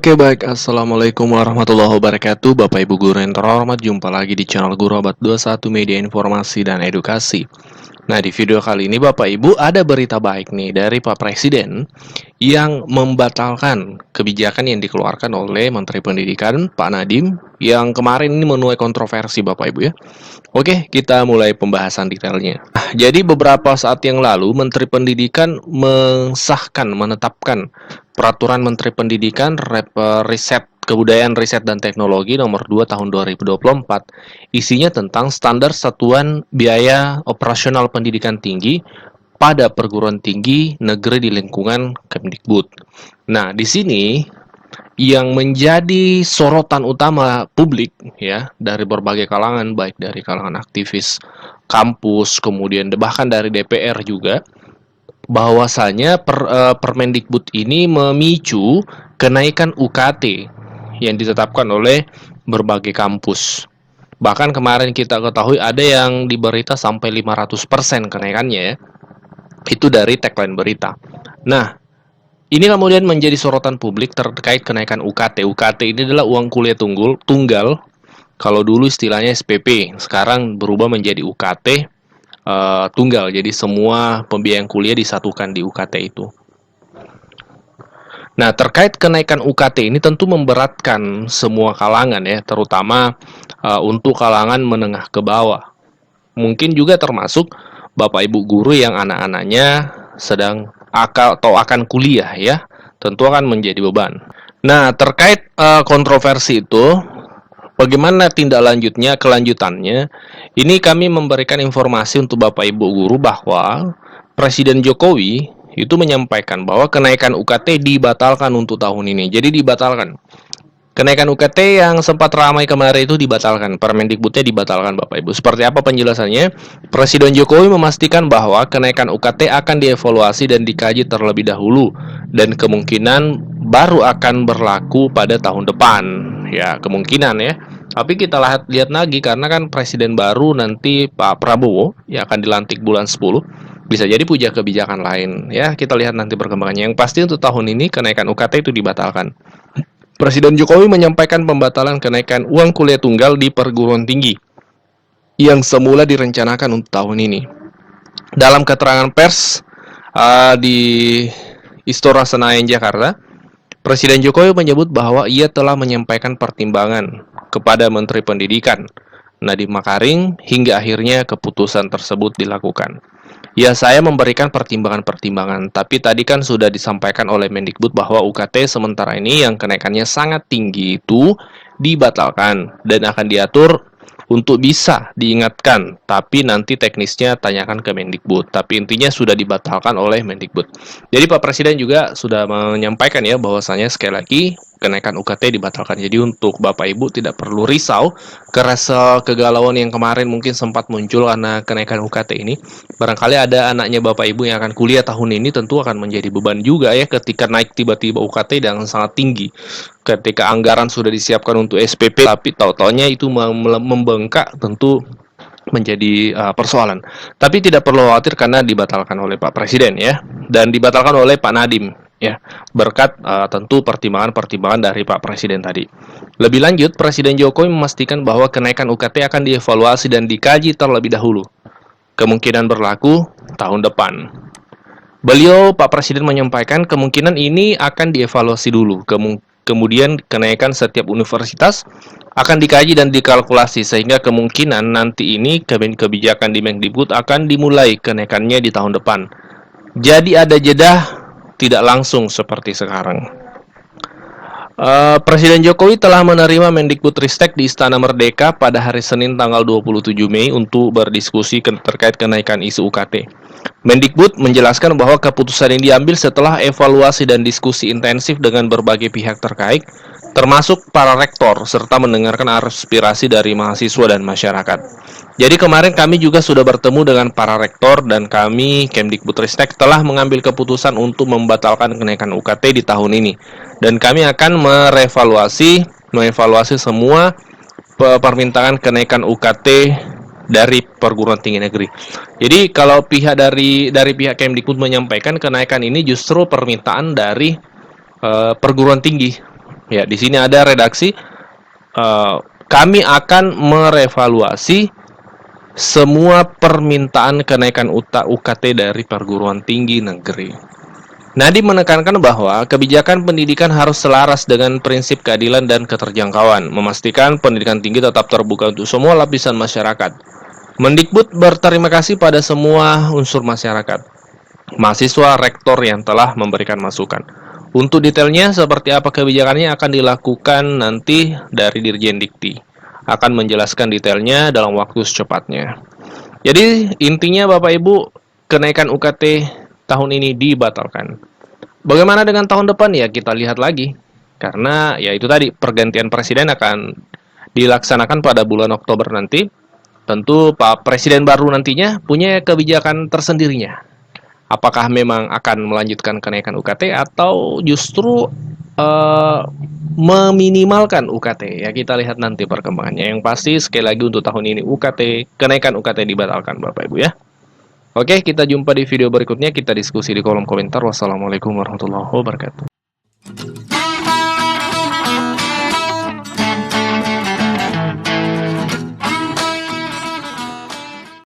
Oke baik, Assalamualaikum warahmatullahi wabarakatuh Bapak Ibu Guru yang terhormat. Jumpa lagi di channel Guru Abad 21 Media Informasi dan Edukasi. Nah, di video kali ini Bapak Ibu ada berita baik nih dari Pak Presiden yang membatalkan kebijakan yang dikeluarkan oleh Menteri Pendidikan Pak Nadiem yang kemarin ini menuai kontroversi Bapak Ibu ya. Oke, kita mulai pembahasan detailnya. Jadi beberapa saat yang lalu Menteri Pendidikan menetapkan Peraturan Menteri Pendidikan, Kebudayaan, Riset, dan Teknologi Nomor 2 Tahun 2024. Isinya tentang standar satuan biaya operasional pendidikan tinggi pada perguruan tinggi negeri di lingkungan Kemdikbud. Nah, di sini yang menjadi sorotan utama publik ya dari berbagai kalangan, baik dari kalangan aktivis kampus, kemudian bahkan dari DPR juga, bahwasanya Permendikbud ini memicu kenaikan UKT yang ditetapkan oleh berbagai kampus. Bahkan kemarin kita ketahui ada yang di berita sampai 500% kenaikannya ya. Itu dari tagline berita. Nah, ini kemudian menjadi sorotan publik terkait kenaikan UKT. UKT ini adalah uang kuliah tunggal. Kalau dulu istilahnya SPP, sekarang berubah menjadi UKT tunggal. Jadi semua pembiayaan kuliah disatukan di UKT itu. Nah, terkait kenaikan UKT ini tentu memberatkan semua kalangan ya, terutama untuk kalangan menengah ke bawah. Mungkin juga termasuk Bapak Ibu guru yang anak-anaknya sedang akan kuliah ya, tentu akan menjadi beban. Nah, terkait kontroversi itu, bagaimana kelanjutannya? Ini kami memberikan informasi untuk Bapak Ibu guru bahwa Presiden Jokowi itu menyampaikan bahwa kenaikan UKT dibatalkan untuk tahun ini. Jadi dibatalkan. Kenaikan UKT yang sempat ramai kemarin itu dibatalkan. Permendikbudnya dibatalkan Bapak Ibu. Seperti apa penjelasannya? Presiden Jokowi memastikan bahwa kenaikan UKT akan dievaluasi dan dikaji terlebih dahulu. Dan kemungkinan baru akan berlaku pada tahun depan. Ya, kemungkinan ya. Tapi kita lihat lagi karena kan presiden baru nanti Pak Prabowo yang akan dilantik bulan 10. Bisa jadi punya kebijakan lain ya, kita lihat nanti perkembangannya. Yang pasti untuk tahun ini kenaikan UKT itu dibatalkan. Presiden Jokowi menyampaikan pembatalan kenaikan uang kuliah tunggal di perguruan tinggi yang semula direncanakan untuk tahun ini. Dalam keterangan pers di Istora Senayan Jakarta, Presiden Jokowi menyebut bahwa ia telah menyampaikan pertimbangan kepada Menteri Pendidikan Nadiem Makarim hingga akhirnya keputusan tersebut dilakukan. Ya, saya memberikan pertimbangan-pertimbangan, tapi tadi kan sudah disampaikan oleh Mendikbud bahwa UKT sementara ini yang kenaikannya sangat tinggi itu dibatalkan dan akan diatur untuk bisa diingatkan, tapi nanti teknisnya tanyakan ke Mendikbud. Tapi intinya sudah dibatalkan oleh Mendikbud. Jadi Pak Presiden juga sudah menyampaikan ya bahwasanya sekali lagi kenaikan UKT dibatalkan. Jadi untuk Bapak Ibu tidak perlu risau kegalauan yang kemarin mungkin sempat muncul karena kenaikan UKT ini. Barangkali ada anaknya Bapak Ibu yang akan kuliah tahun ini, tentu akan menjadi beban juga ya ketika naik tiba-tiba UKT yang sangat tinggi. Ketika anggaran sudah disiapkan untuk SPP tapi tahu-taunya itu membengkak, tentu menjadi persoalan. Tapi tidak perlu khawatir karena dibatalkan oleh Pak Presiden ya, dan dibatalkan oleh Pak Nadiem ya, berkat tentu pertimbangan-pertimbangan dari Pak Presiden tadi. Lebih lanjut, Presiden Jokowi memastikan bahwa kenaikan UKT akan dievaluasi dan dikaji terlebih dahulu. Kemungkinan berlaku tahun depan. Beliau, Pak Presiden menyampaikan kemungkinan ini akan dievaluasi dulu. Kemudian kenaikan setiap universitas akan dikaji dan dikalkulasi sehingga kemungkinan nanti ini kebijakan di Mendikbud akan dimulai kenaikannya di tahun depan. Jadi ada jeda, tidak langsung seperti sekarang. Presiden Jokowi telah menerima Mendikbudristek di Istana Merdeka pada hari Senin tanggal 27 Mei untuk berdiskusi terkait kenaikan isu UKT. Mendikbud menjelaskan bahwa keputusan ini diambil setelah evaluasi dan diskusi intensif dengan berbagai pihak terkait, termasuk para rektor, serta mendengarkan aspirasi dari mahasiswa dan masyarakat. Jadi kemarin kami juga sudah bertemu dengan para rektor dan kami, Kemdikbudristek, telah mengambil keputusan untuk membatalkan kenaikan UKT di tahun ini. Dan kami akan mengevaluasi semua permintaan kenaikan UKT dari perguruan tinggi negeri. Jadi kalau dari pihak Kemdikbud menyampaikan kenaikan ini justru permintaan dari perguruan tinggi Ya, di sini ada redaksi, kami akan merevaluasi semua permintaan kenaikan UKT dari perguruan tinggi negeri. Nadiem menekankan bahwa kebijakan pendidikan harus selaras dengan prinsip keadilan dan keterjangkauan, memastikan pendidikan tinggi tetap terbuka untuk semua lapisan masyarakat. Mendikbud berterima kasih pada semua unsur masyarakat, mahasiswa, rektor yang telah memberikan masukan. Untuk detailnya seperti apa kebijakannya akan dilakukan nanti dari Dirjen Dikti. Akan menjelaskan detailnya dalam waktu secepatnya. Jadi intinya Bapak Ibu, kenaikan UKT tahun ini dibatalkan. Bagaimana dengan tahun depan ya kita lihat lagi. Karena ya itu tadi pergantian presiden akan dilaksanakan pada bulan Oktober nanti. Tentu Pak Presiden baru nantinya punya kebijakan tersendirinya. Apakah memang akan melanjutkan kenaikan UKT atau justru meminimalkan UKT? Ya kita lihat nanti perkembangannya. Yang pasti sekali lagi untuk tahun ini kenaikan UKT dibatalkan Bapak Ibu ya. Oke, kita jumpa di video berikutnya. Kita diskusi di kolom komentar. Wassalamualaikum warahmatullahi wabarakatuh.